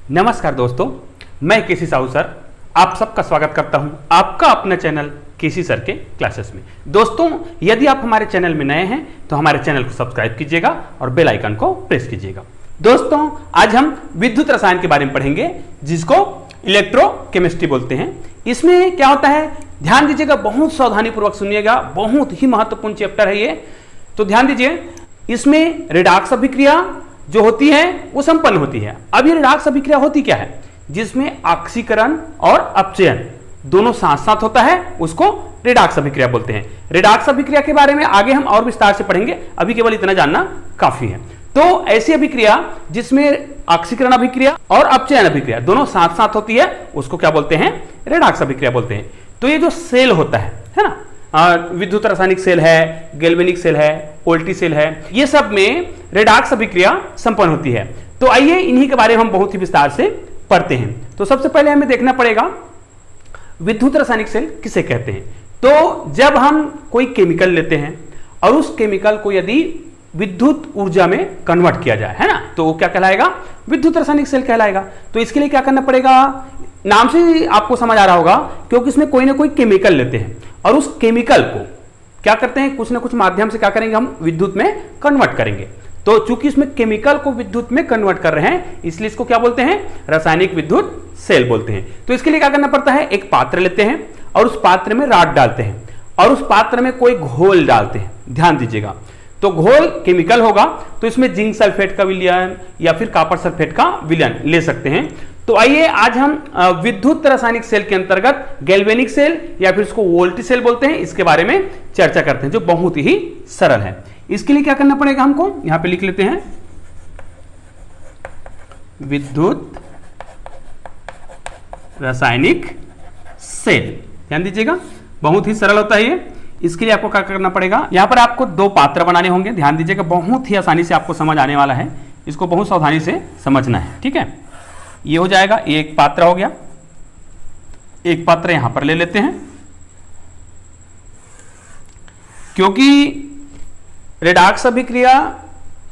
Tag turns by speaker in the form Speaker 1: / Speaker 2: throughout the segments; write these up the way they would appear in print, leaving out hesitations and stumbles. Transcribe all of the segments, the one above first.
Speaker 1: नमस्कार दोस्तों, मैं केसी साहू सर आप सबका स्वागत करता हूं आपका अपने चैनल केसी सर के क्लासेस में। दोस्तों, यदि आप हमारे चैनल में नए हैं तो हमारे चैनल को सब्सक्राइब कीजिएगा और बेल आइकन को प्रेस कीजिएगा। दोस्तों, आज हम विद्युत रसायन के बारे में पढ़ेंगे जिसको इलेक्ट्रोकेमिस्ट्री बोलते हैं। इसमें क्या होता है, ध्यान दीजिएगा, बहुत सावधानी पूर्वक सुनिएगा, बहुत ही महत्वपूर्ण चैप्टर है ये। तो ध्यान दीजिए, इसमें रेडॉक्स अभिक्रिया जो होती है वो संपन्न होती है। अब ये रेडॉक्स अभिक्रिया होती क्या है, जिसमें ऑक्सीकरण और अपचयन दोनों साथ साथ होता है, उसको रेडॉक्स अभिक्रिया बोलते हैं। रेडॉक्स अभिक्रिया के बारे में आगे हम और विस्तार से पढ़ेंगे, अभी केवल इतना जानना काफी है। तो ऐसी अभिक्रिया जिसमें ऑक्सीकरण अभिक्रिया और अपचयन अभिक्रिया दोनों साथ साथ होती है, उसको क्या बोलते हैं, रेडॉक्स अभिक्रिया बोलते हैं। तो ये जो सेल होता है ना, विद्युत रासायनिक सेल है, गैल्वेनिक सेल है, वोल्टी सेल है, ये सब में रेडॉक्स अभिक्रिया संपन्न होती है। तो आइए इन्हीं के बारे में हम बहुत ही विस्तार से पढ़ते हैं। तो सबसे पहले हमें देखना पड़ेगा विद्युत रासायनिक सेल किसे कहते हैं। तो जब हम कोई केमिकल लेते हैं और उस केमिकल को यदि विद्युत ऊर्जा में कन्वर्ट किया जाए, है ना, तो वो क्या कहलाएगा, विद्युत रासायनिक सेल कहलाएगा। तो इसके लिए क्या करना पड़ेगा, नाम से ही आपको समझ आ रहा होगा, क्योंकि इसमें कोई ना कोई केमिकल लेते हैं और उस केमिकल को क्या करते हैं, कुछ ना कुछ माध्यम से क्या करेंगे, हम विद्युत में कन्वर्ट करेंगे। तो चूंकि इसमें केमिकल को विद्युत में कन्वर्ट कर रहे हैं, इसलिए इसको क्या बोलते हैं, रासायनिक विद्युत सेल बोलते हैं। तो इसके लिए क्या करना पड़ता है, एक पात्र लेते हैं और उस पात्र में राड डालते हैं और उस पात्र में कोई घोल डालते हैं। ध्यान दीजिएगा, तो घोल केमिकल होगा, तो इसमें जिंक सल्फेट का विलयन या फिर कॉपर सल्फेट का विलयन ले सकते हैं। तो आइए आज हम विद्युत रासायनिक सेल के अंतर्गत गैल्वेनिक सेल या फिर इसको वोल्टी सेल बोलते हैं, इसके बारे में चर्चा करते हैं, जो बहुत ही सरल है। इसके लिए क्या करना पड़ेगा, हमको यहां पे लिख लेते हैं विद्युत रासायनिक सेल। ध्यान दीजिएगा, बहुत ही सरल होता है ये। इसके लिए आपको क्या करना पड़ेगा, यहां पर आपको दो पात्र बनाने होंगे। ध्यान दीजिएगा, बहुत ही आसानी से आपको समझ आने वाला है, इसको बहुत सावधानी से समझना है, ठीक है। ये हो जाएगा, एक पात्र हो गया, एक पात्र यहां पर ले लेते हैं, क्योंकि रेडॉक्स अभिक्रिया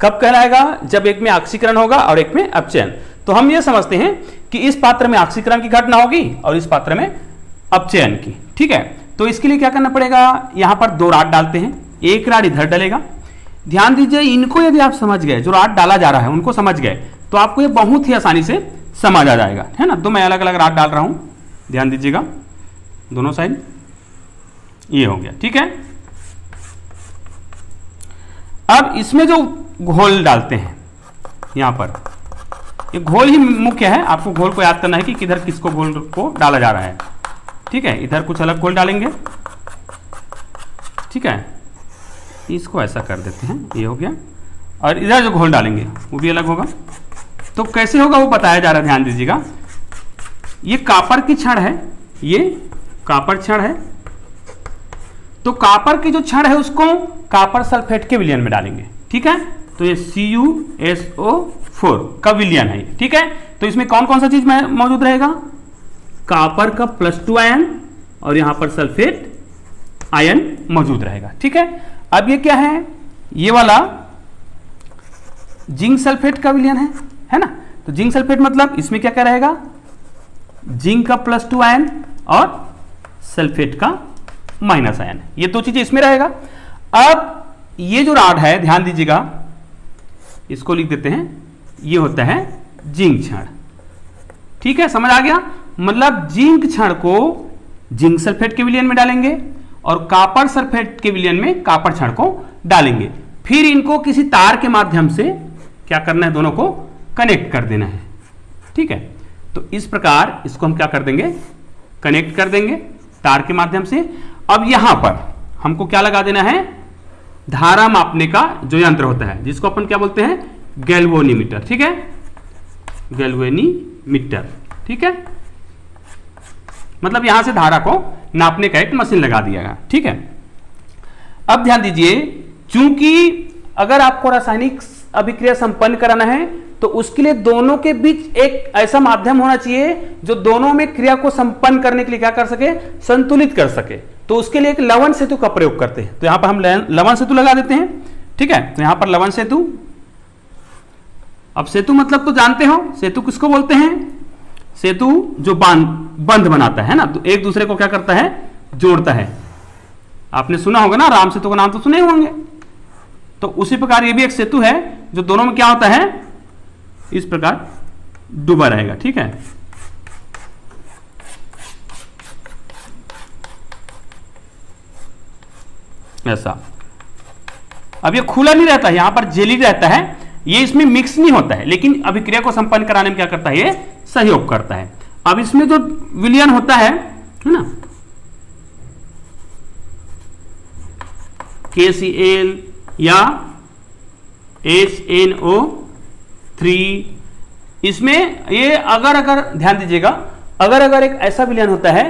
Speaker 1: कब कहलाएगा, जब एक में ऑक्सीकरण होगा और एक में अपचयन। तो हम ये समझते हैं कि इस पात्र में ऑक्सीकरण की घटना होगी और इस पात्र में अपचयन की, ठीक है। तो इसके लिए क्या करना पड़ेगा, यहां पर दो राड डालते हैं, एक राड इधर डलेगा। ध्यान दीजिए, इनको यदि आप समझ गए, जो राड डाला जा रहा है उनको समझ गए, तो आपको ये बहुत ही आसानी से समझ आ जाएगा, है ना। तो मैं अलग अलग राड डाल रहा हूं, ध्यान दीजिएगा, दोनों साइड ये हो गया, ठीक है। अब इसमें जो घोल डालते हैं यहां पर, ये घोल ही मुख्य है, आपको घोल को याद करना है कि किधर किसको घोल को डाला जा रहा है, ठीक है। इधर कुछ अलग घोल डालेंगे, ठीक है, इसको ऐसा कर देते हैं, ये हो गया। और इधर जो घोल डालेंगे वो भी अलग होगा। तो कैसे होगा वो बताया जा रहा है, ध्यान दीजिएगा। ये कॉपर की छड़ है, ये कॉपर छड़ है, तो कॉपर की जो छड़ है उसको कॉपर सल्फेट के विलयन में डालेंगे, ठीक है। तो ये CuSO4 का विलयन है, ठीक है। तो इसमें कौन कौन सा चीज मौजूद रहेगा, कॉपर का +2 आयन और यहां पर सल्फेट आयन मौजूद रहेगा, ठीक है। अब ये क्या है, ये वाला जिंक सल्फेट का विलयन है ना। तो जिंक सल्फेट मतलब इसमें क्या क्या रहेगा, जिंक का +2 आयन और सल्फेट का -, आयन, ये दो चीजें इसमें रहेगा। अब ये जो राड है, ध्यान दीजिएगा, इसको लिख देते हैं, ये होता है जिंक क्षण, ठीक है, समझ आ गया। मतलब जिंक क्षण को जिंक सल्फेट के विलयन में डालेंगे और कॉपर सल्फेट के विलयन में कॉपर क्षण को डालेंगे। फिर इनको किसी तार के माध्यम से क्या करना है, दोनों को कनेक्ट कर देना है, ठीक है। तो इस प्रकार इसको हम क्या कर देंगे, कनेक्ट कर देंगे तार के माध्यम से। अब यहां पर हमको क्या लगा देना है, धारा मापने का जो यंत्र होता है, जिसको अपन क्या बोलते हैं, गैल्वेनीमीटर, ठीक है, गैल्वेनीमीटर, ठीक है। मतलब यहां से धारा को नापने का एक मशीन लगा दिया गया, ठीक है। अब ध्यान दीजिए, चूंकि अगर आपको रासायनिक अभिक्रिया संपन्न कराना है तो उसके लिए दोनों के बीच एक ऐसा माध्यम होना चाहिए जो दोनों में क्रिया को संपन्न करने के लिए क्या कर सके, संतुलित कर सके। तो उसके लिए एक लवण सेतु का प्रयोग करते हैं। तो यहां पर हम लवण सेतु लगा देते हैं, ठीक है। तो यहां पर लवण सेतु अब सेतु मतलब तो जानते हो, सेतु किसको बोलते हैं? सेतु जो बंध बनाता है ना, तो एक दूसरे को क्या करता है? जोड़ता है। आपने सुना होगा ना, राम सेतु का नाम तो सुने होंगे। तो उसी प्रकार ये भी एक सेतु है जो दोनों में क्या होता है? इस प्रकार डूबा रहेगा। ठीक है, ऐसा। अब ये खुला नहीं रहता है, यहां पर जेली रहता है, ये इसमें मिक्स नहीं होता है, लेकिन अभिक्रिया को संपन्न कराने में क्या करता है? ये सहयोग करता है। अब इसमें जो विलयन होता है ना, KCl या HNO3, इसमें ये अगर ध्यान दीजिएगा, अगर एक ऐसा विलयन होता है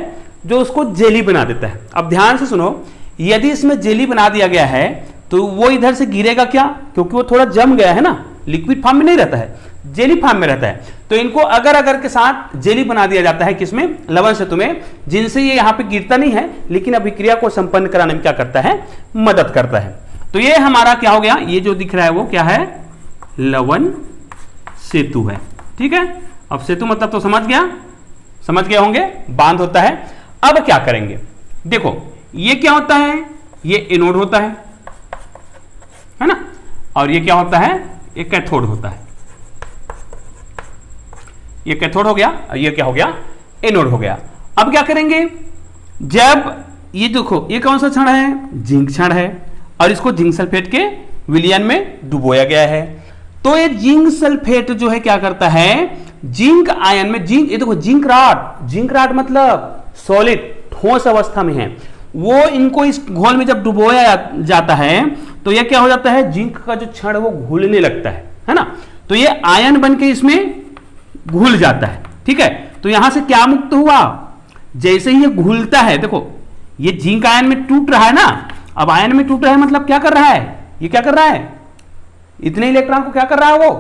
Speaker 1: जो उसको जेली बना देता है। अब ध्यान से सुनो, यदि इसमें जेली बना दिया गया है तो वो इधर से गिरेगा क्या? क्योंकि वो थोड़ा जम गया है ना, लिक्विड फॉर्म में नहीं रहता है, जेली फॉर्म में रहता है। तो इनको अगर के साथ जेली बना दिया जाता है, किसमें? लवण सेतु में, जिनसे ये यहां पे गिरता नहीं है, लेकिन अभिक्रिया को संपन्न कराने में क्या करता है? मदद करता है। तो ये हमारा क्या हो गया? ये जो दिख रहा है वो क्या है? लवण सेतु है। ठीक है, अब सेतु मतलब तो समझ गए होंगे, बांध होता है। अब क्या करेंगे? देखो, ये क्या होता है? ये एनोड होता है ना, और ये क्या होता है? ये कैथोड होता है। ये कैथोड हो गया और ये क्या हो गया? एनोड हो गया। अब क्या करेंगे? जब ये देखो, ये कौन सा क्षण है? जिंक क्षण है, और इसको जिंक सल्फेट के विलयन में डुबोया गया है। तो ये जिंक सल्फेट जो है क्या करता है? जिंक आयन में ये देखो, जिंक राड मतलब सॉलिड, ठोस अवस्था में है, वो इनको इस घोल में जब डुबोया जाता है तो ये क्या हो जाता है? जिंक का जो क्षण वो घुलने लगता है ना। तो ये आयन बन के इसमें घुल जाता है। ठीक है, तो यहां से क्या मुक्त हुआ? जैसे ही ये घुलता है, देखो ये जिंक आयन में टूट रहा है ना, अब आयन में टूट रहा है मतलब क्या कर रहा है? ये क्या कर रहा है? इतने इलेक्ट्रॉन को क्या कर रहा है? वो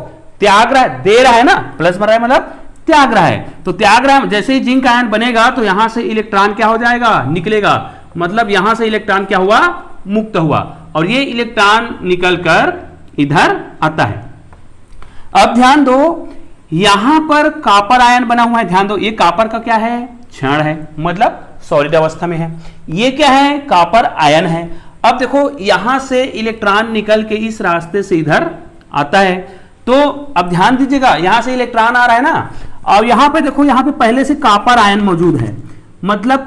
Speaker 1: त्याग रहा है, दे रहा है ना, प्लस भर रहा है मतलब त्याग रहा है। तो त्याग रहा है, जैसे ही जिंक आयन बनेगा तो यहां से इलेक्ट्रॉन क्या हो जाएगा? निकलेगा, मतलब यहां से इलेक्ट्रॉन क्या हुआ? मुक्त हुआ, और ये इलेक्ट्रॉन निकलकर इधर आता है। अब ध्यान दो, यहां पर कॉपर आयन बना हुआ है, ध्यान दो, ये कॉपर का क्या है? क्षण है, मतलब सॉलिड अवस्था में है। ये क्या है? कॉपर आयन है। अब देखो, यहां से इलेक्ट्रॉन निकल के इस रास्ते से इधर आता है। तो अब ध्यान दीजिएगा, यहां से इलेक्ट्रॉन आ रहा है ना, और यहां पे देखो, यहां पे पहले से कॉपर आयन मौजूद है, मतलब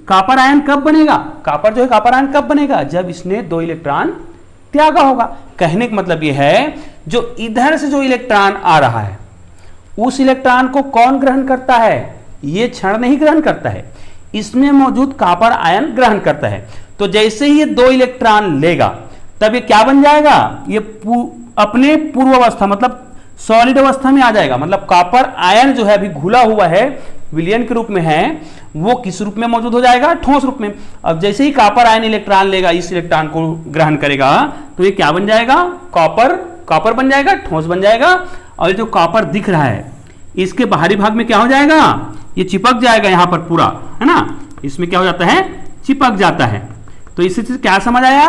Speaker 1: कॉपर आयन कब बनेगा? कॉपर जो है कॉपर आयन कब बनेगा? जब इसने 2 इलेक्ट्रॉन त्यागा होगा। कहने का मतलब यह है, जो इधर से जो इलेक्ट्रॉन आ रहा है उस इलेक्ट्रॉन को कौन ग्रहण करता है? ये क्षण नहीं ग्रहण करता है, इसमें मौजूद कॉपर आयन ग्रहण करता है। तो जैसे ही ये 2 इलेक्ट्रॉन लेगा तब ये क्या बन जाएगा? ये अपने पूर्व अवस्था मतलब सॉलिड अवस्था में आ जाएगा। मतलब कॉपर आयन जो है अभी घुला हुआ है, विलयन के रूप में है, वो किस रूप में मौजूद हो जाएगा? ठोस रूप में। अब जैसे ही कॉपर आयन इलेक्ट्रॉन लेगा, इस इलेक्ट्रॉन को ग्रहण करेगा, तो ये क्या बन जाएगा? कॉपर बन जाएगा, ठोस बन जाएगा। और जो कॉपर दिख रहा है इसके बाहरी भाग में क्या हो जाएगा? ये चिपक जाएगा यहां पर पूरा, है ना, इसमें क्या हो जाता है? चिपक जाता है। तो इससे क्या समझ आया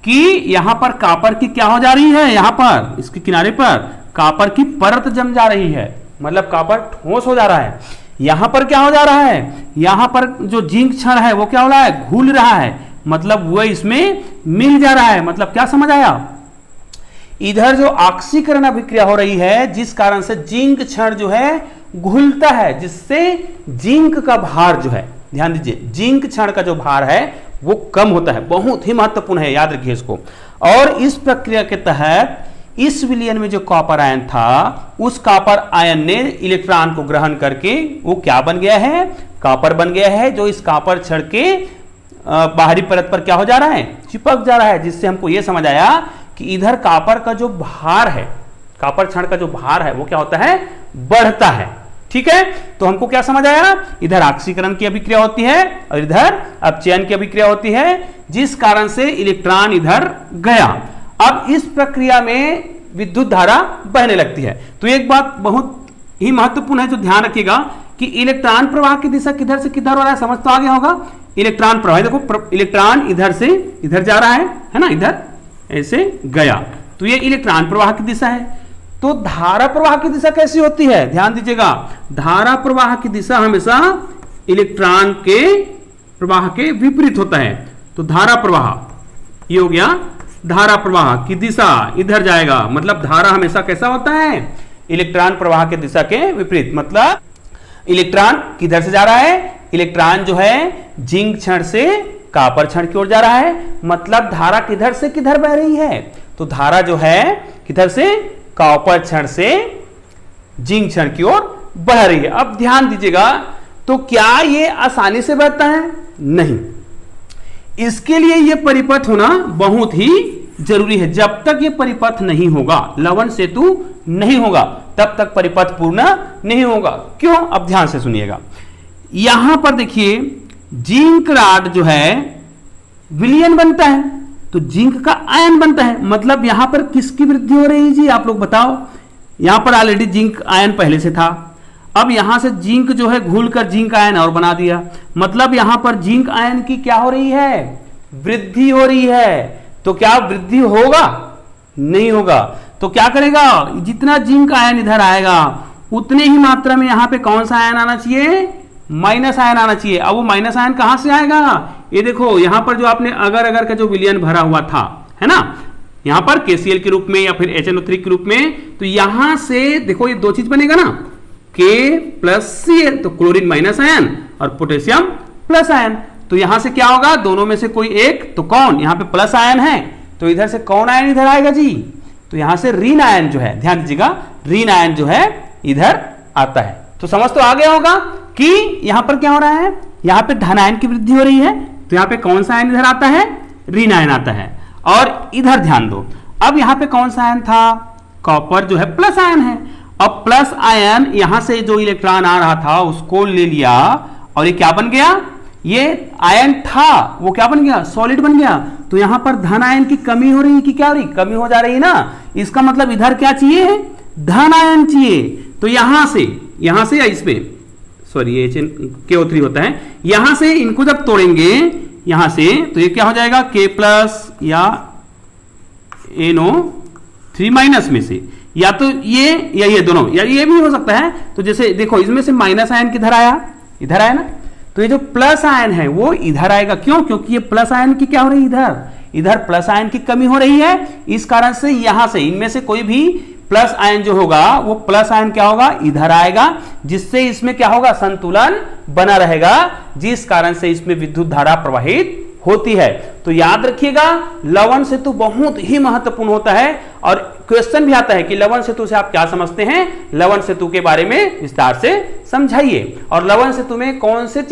Speaker 1: कि यहां पर कॉपर की क्या हो जा रही है? यहां पर इसके किनारे पर कॉपर की परत जम जा रही है, मतलब कॉपर ठोस हो जा रहा है। यहां पर क्या हो जा रहा है? यहां पर जो जिंक क्षण है वो क्या हो रहा है? घुल रहा है, मतलब वो इसमें मिल जा रहा है। मतलब क्या समझ आया? इधर जो ऑक्सीकरण अभिक्रिया हो रही है, जिस कारण से जिंक क्षण जो है घुलता है, जिससे जिंक का भार जो है, ध्यान दीजिए, जिंक क्षण का जो भार है वो कम होता है। बहुत ही महत्वपूर्ण है, याद रखिए इसको। और इस प्रक्रिया के तहत इस विलयन में जो कॉपर आयन था, उस कॉपर आयन ने इलेक्ट्रॉन को ग्रहण करके वो क्या बन गया है? कॉपर बन गया है, जो इस कॉपर छड़ के बाहरी परत पर क्या हो जा रहा है? चिपक जा रहा है। जिससे हमको यह समझ आया कि इधर कॉपर का जो भार है, कॉपर छड़ का जो भार है वो क्या होता है? बढ़ता है। ठीक है, तो हमको क्या समझ आया? इधर ऑक्सीकरण की अभिक्रिया होती है और इधर अपचयन की अभिक्रिया होती है, जिस कारण से इलेक्ट्रॉन इधर गया। अब इस प्रक्रिया में विद्युत धारा बहने लगती है। तो एक बात बहुत ही महत्वपूर्ण है जो ध्यान रखिएगा कि इलेक्ट्रॉन प्रवाह की दिशा किधर से किधर हो रहा है, समझ तो आगे होगा। इलेक्ट्रॉन प्रवाह, देखो इलेक्ट्रॉन इधर से इधर जा रहा है ना, इधर ऐसे गया, तो ये इलेक्ट्रॉन प्रवाह की दिशा है। तो धारा प्रवाह की दिशा कैसी होती है, ध्यान दीजिएगा, धारा प्रवाह की दिशा हमेशा इलेक्ट्रॉन के प्रवाह के विपरीत होता है। तो धारा प्रवाह, ये हो गया धारा प्रवाह की दिशा इधर जाएगा, मतलब धारा हमेशा कैसा होता है, इलेक्ट्रॉन प्रवाह की दिशा के विपरीत। मतलब इलेक्ट्रॉन किधर से जा रहा है, इलेक्ट्रॉन जो है जिंक क्षण से कॉपर क्षण की ओर जा रहा है, मतलब धारा किधर से किधर बह रही है, तो धारा जो है किधर से, कॉपर क्षण से जिंक क्षण की ओर बह रही है। अब ध्यान दीजिएगा, तो क्या ये आसानी से बहता है, नहीं, इसके लिए ये परिपथ होना बहुत ही जरूरी है। जब तक ये परिपथ नहीं होगा, लवण सेतु नहीं होगा, तब तक परिपथ पूर्ण नहीं होगा। क्यों, अब ध्यान से सुनिएगा, यहां पर देखिए जिंक रॉड जो है विलयन बनता है, तो जिंक का आयन बनता है, मतलब यहां पर किसकी वृद्धि हो रही है जी, आप लोग बताओ। यहां पर ऑलरेडी जिंक आयन पहले से था, अब यहां से जिंक जो है घुलकर जिंक आयन और बना दिया, मतलब यहां पर जिंक आयन की क्या हो रही है, वृद्धि हो रही है। तो क्या वृद्धि होगा, नहीं होगा, तो क्या करेगा, जितना जिंक आयन इधर आएगा उतने ही मात्रा में यहां पे कौन सा आयन आना चाहिए, माइनस आयन आना चाहिए। अब वो माइनस आयन कहां से आएगा, ये देखो यहां पर जो आपने अगर अगर का जो विलयन भरा हुआ था, है ना, यहां पर KCl के रूप में या फिर HNO3 के रूप में, तो यहां से देखो ये दो चीज बनेगा ना, K प्लस Cl, तो क्लोरीन माइनस आयन और पोटेशियम प्लस आयन। तो यहां से क्या होगा, दोनों में से कोई एक, तो कौन, यहां पे प्लस आयन है, तो इधर से कौन आयन इधर आएगा जी, तो यहां से ऋण आयन जो है, ध्यान दीजिएगा, ऋण आयन जो है इधर आता है। तो समझ तो आ गया होगा कि यहां पर क्या हो रहा है, यहां पे धन आयन की वृद्धि हो रही है, तो यहां पे कौन सा आयन इधर आता है, ऋण आयन आता है। और इधर ध्यान दो, अब यहां पे कौन सा आयन था, कॉपर जो है प्लस आयन है। अब प्लस आयन यहां से जो इलेक्ट्रॉन आ रहा था उसको ले लिया और ये क्या बन गया, ये आयन था वो क्या बन गया, सॉलिड बन गया। तो यहां पर धन आयन की कमी हो रही है कि क्या हो रही, कमी हो जा रही है ना, इसका मतलब इधर क्या चाहिए है, धन आयन चाहिए। तो यहां से या इसमें, सॉरी ये KO3 होता है, यहां से इनको जब तोड़ेंगे यहां से, तो ये क्या हो जाएगा, K प्लस या NO3 माइनस में से, या तो ये या ये दोनों, या ये भी हो सकता है। तो जैसे देखो इसमें से माइनस आयन किधर आया, इधर आया ना, तो ये जो प्लस आयन है वो इधर आएगा। क्यों, क्योंकि ये प्लस आयन की क्या हो रही है, इधर प्लस आयन की कमी हो रही है, इस कारण से यहां से इनमें से कोई भी प्लस आयन जो होगा वो प्लस आयन क्या होगा, इधर आएगा, जिससे इसमें क्या होगा, संतुलन बना रहेगा, जिस कारण से इसमें विद्युत धारा प्रवाहित होती है। तो याद रखिएगा, लवण सेतु बहुत ही महत्वपूर्ण होता है और क्वेश्चन भी आता है कि लवण सेतु से आप क्या समझते हैं, लवण सेतु के बारे में विस्तार से समझाइए। और लवण सेतु में कौन से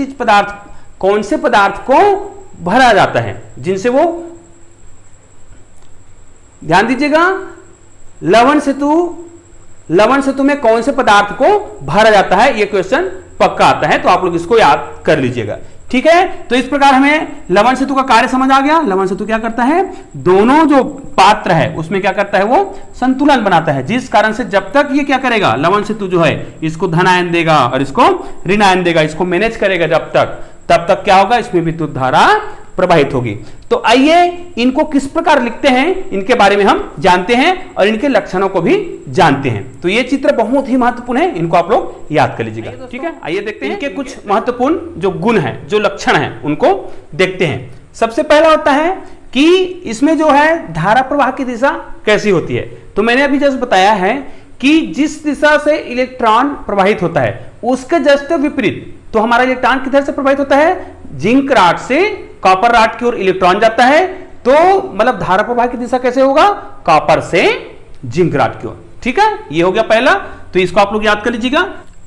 Speaker 1: पदार्थ को भरा जाता है, जिनसे वो, ध्यान दीजिएगा, लवण सेतु में कौन से पदार्थ को भरा जाता है, यह क्वेश्चन पक्का आता है, तो आप लोग इसको याद कर लीजिएगा। ठीक है, तो इस प्रकार हमें लवण सेतु का कार्य समझ आ गया। लवण सेतु क्या करता है, दोनों जो पात्र है उसमें क्या करता है, वो संतुलन बनाता है, जिस कारण से जब तक ये क्या करेगा, लवण सेतु जो है इसको धन आयन देगा और इसको ऋण आयन देगा, इसको मैनेज करेगा तब तक क्या होगा, इसमें विद्युत धारा प्रवाहित होगी। तो आइए इनको किस प्रकार लिखते हैं इनके बारे में हम जानते हैं और इनके लक्षणों को भी जानते हैं। तो ये चित्र बहुत ही महत्वपूर्ण है, इनको आप लोग याद कर लीजिएगा। ठीक है, आइए देखते हैं इनके कुछ महत्वपूर्ण जो गुण हैं, जो लक्षण हैं, उनको देखते हैं। सबसे पहला होता है कि इसमें जो है धारा प्रवाह की दिशा कैसी होती है। तो मैंने अभी जस्ट बताया है कि जिस दिशा से इलेक्ट्रॉन प्रवाहित होता है उसके जस्ट विपरीत, तो हमारा इलेक्ट्रॉन किधर से प्रवाहित होता है, जिंक रॉड से कॉपर रॉड की ओर इलेक्ट्रॉन जाता है, तो मतलब धारा प्रवाह की दिशा कैसे होगा, कॉपर से जिंक रॉड की ओर। ठीक है, ये हो गया पहला, तो इसको आप लोग याद कर लीजिएगा।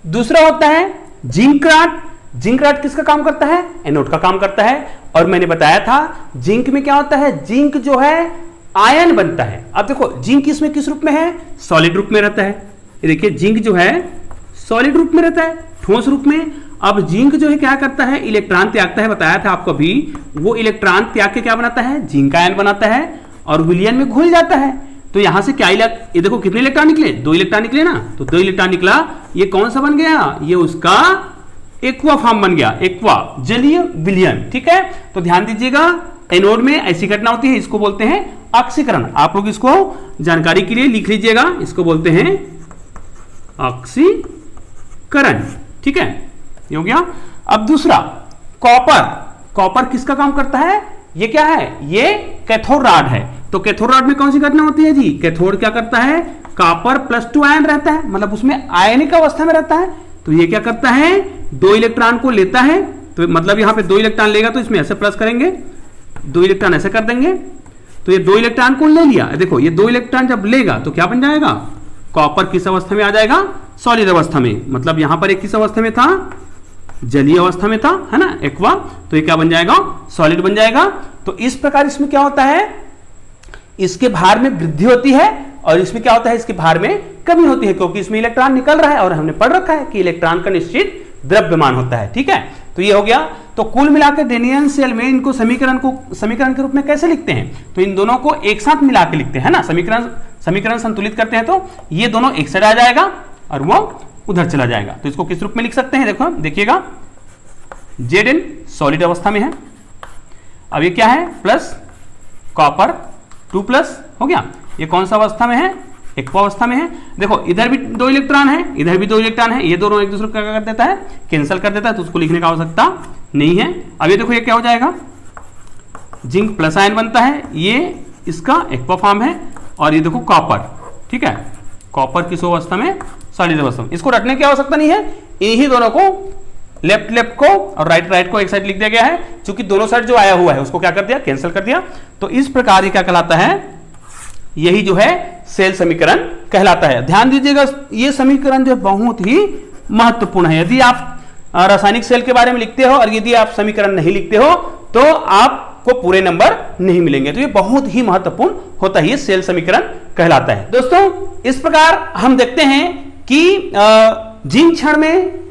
Speaker 1: दूसरा होता है जिंक रॉड। जिंक रॉड किसका काम करता है, एनोड का काम करता है। और मैंने बताया था जिंक में क्या होता है, जिंक जो है आयन बनता है। अब देखो जिंक इसमें किस रूप में है, सॉलिड रूप में रहता है। ये देखिए जिंक जो है सॉलिड रूप में रहता है, ठोस रूप में। अब जिंक जो है क्या करता है, इलेक्ट्रॉन त्यागता है, बताया था आपको अभी, वो इलेक्ट्रॉन त्याग के क्या बनाता है, जिंक आयन बनाता है और विलयन में घुल जाता है। तो यहां से क्या ये देखो कितने इलेक्ट्रॉन निकले, 2 इलेक्ट्रॉन निकले ना, तो 2 इलेक्ट्रॉन निकला, ये कौन सा बन गया, ये उसका एक्वा फॉर्म बन गया, एक्वा जलीय विलयन। ठीक है, तो ध्यान दीजिएगा एनोड में ऐसी घटना होती है, इसको बोलते हैं ऑक्सीकरण। आप लोग इसको जानकारी के लिए लिख लीजिएगा, इसको बोलते हैं ऑक्सीकरण। ठीक है, ये हो गया। अब दूसरा कॉपर। कॉपर किसका काम करता है? ये क्या है? ये कैथोड रॉड है। तो कैथोड रॉड में कौन सी घटना होती है जी? कैथोड क्या करता है? कॉपर +2 आयन रहता है, मतलब उसमें आयनिक अवस्था में रहता है। तो ये क्या करता है? 2 इलेक्ट्रॉन को लेता है, तो मतलब यहां पे 2 इलेक्ट्रॉन लेगा तो इसमें ऐसे प्लस करेंगे, 2 इलेक्ट्रॉन ऐसे कर देंगे, तो ये 2 इलेक्ट्रॉन को ले लिया। देखो ये 2 इलेक्ट्रॉन जब लेगा तो क्या बन जाएगा? कॉपर किस अवस्था में आ जाएगा? सॉलिड अवस्था में। मतलब यहां पर एक किस अवस्था में था? जलीय अवस्था में था, है ना, एक्वा। तो ये क्या बन जाएगा? सॉलिड बन जाएगा। तो इस प्रकार इसमें क्या होता है? इसके भार में वृद्धि होती है और इसमें क्या होता है? इसके भार में कमी होती है, क्योंकि इसमें इलेक्ट्रॉन निकल रहा है और हमने पढ़ रखा है कि इलेक्ट्रॉन का निश्चित द्रव्यमान होता है। ठीक है, तो ये हो गया। तो कुल मिलाकर डेनियन सेल में इनको समीकरण के रूप में कैसे लिखते हैं? तो इन दोनों को एक साथ मिला के लिखते हैं ना, समीकरण संतुलित करते हैं। तो ये दोनों एक साइड आ जाएगा और वो उधर चला जाएगा। तो इसको किस रूप में लिख सकते हैं? देखो देखिएगा, Zn सॉलिड अवस्था में है। अब ये क्या है? प्लस कॉपर 2+ हो गया। ये कौन सा अवस्था में है? एक्वा अवस्था में है। देखो इधर भी 2 इलेक्ट्रॉन है, इधर भी 2 इलेक्ट्रॉन है, ये दोनों एक दूसरे को क्या कर देता है? कैंसिल कर देता है, तो उसको लिखने का आवश्यकता नहीं है। अब ये देखो ये क्या हो जाएगा? जिंक प्लस आयन बनता है, ये इसका एक्वा फॉर्म है, और ये देखो कॉपर। ठीक है, कॉपर किस अवस्था में? सॉलिड अवस्था में। इसको रखने की आवश्यकता नहीं है, इन्हीं दोनों को लेफ्ट को और राइट को एक साइड लिख दिया गया है, क्योंकि दोनों साइड जो आया हुआ है उसको क्या कर दिया? कैंसिल कर दिया। तो इस प्रकार ये क्या कहलाता है? यही जो है सेल समीकरण कहलाता है। ध्यान दीजिएगा, ये समीकरण जो है बहुत ही महत्वपूर्ण है। यदि आप रासायनिक सेल के बारे में लिखते हो और यदि आप समीकरण नहीं लिखते हो तो आपको पूरे नंबर नहीं मिलेंगे। तो ये बहुत ही महत्वपूर्ण होता है, ये सेल समीकरण कहलाता है। दोस्तों इस प्रकार हम देखते हैं कि जिंक क्षण में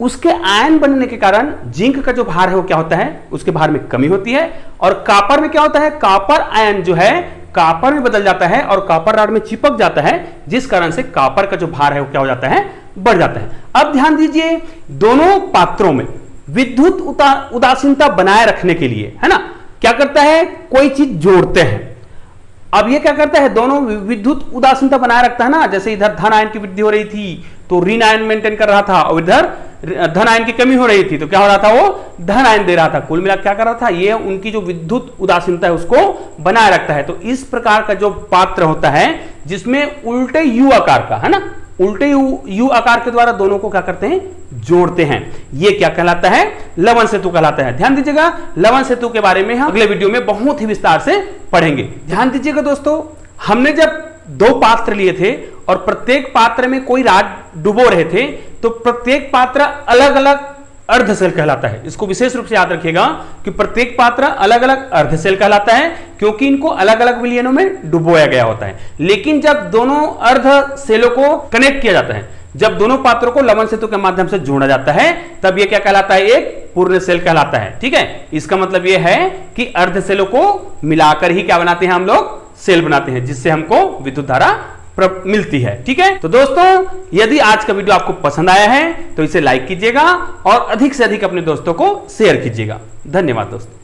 Speaker 1: उसके आयन बनने के कारण जिंक का जो भार है वो क्या होता है? उसके भार में कमी होती है। और कॉपर में क्या होता है? कॉपर आयन जो है कॉपर में बदल जाता है और कॉपर रॉड में चिपक जाता है, जिस कारण से कॉपर का जो भार है वो क्या हो जाता है? बढ़ जाता है। अब ध्यान दीजिए, दोनों पात्रों में विद्युत उदासीनता बनाए रखने के लिए, है ना, क्या करता है? कोई चीज जोड़ते हैं। अब ये क्या करता है? दोनों विद्युत उदासीनता बनाए रखता है ना। जैसे इधर धन आयन की वृद्धि हो रही थी तो ऋण आयन मेंटेन कर रहा था, और इधर धन आयन की कमी हो रही थी तो क्या हो रहा था? वो धन आयन दे रहा था। कुल मिलाकर क्या कर रहा था? ये उनकी जो विद्युत उदासीनता है उसको बनाए रखता है। तो इस प्रकार का जो पात्र होता है जिसमें उल्टे यू आकार का, है ना, उल्टे यू आकार के द्वारा दोनों को क्या करते हैं? जोड़ते हैं। ये क्या कहलाता है? लवण सेतु कहलाता है। ध्यान दीजिएगा, लवण सेतु के बारे में हम अगले वीडियो में बहुत ही विस्तार से पढ़ेंगे। ध्यान दीजिएगा दोस्तों, हमने जब 2 पात्र लिए थे और प्रत्येक पात्र में कोई रॉड डुबो रहे थे, तो प्रत्येक पात्र अलग अलग अर्धसेल कहलाता है। इसको विशेष रूप से याद रखिएगा कि प्रत्येक पात्र अलग अलग अर्धसेल कहलाता है, क्योंकि इनको अलग अलग विलयनों में डुबोया गया होता है। लेकिन जब दोनों अर्धसेलों को कनेक्ट किया जाता है, जब दोनों पात्रों को लवण सेतु के माध्यम से जोड़ा जाता है, तब यह क्या कहलाता है? एक पूर्ण सेल कहलाता है। ठीक है, इसका मतलब यह है कि अर्धसेलों को मिलाकर ही क्या बनाते हैं? हम लोग सेल बनाते हैं, जिससे हमको विद्युत धारा मिलती है। ठीक है, तो दोस्तों यदि आज का वीडियो आपको पसंद आया है तो इसे लाइक कीजिएगा और अधिक से अधिक अपने दोस्तों को शेयर कीजिएगा। धन्यवाद दोस्तों।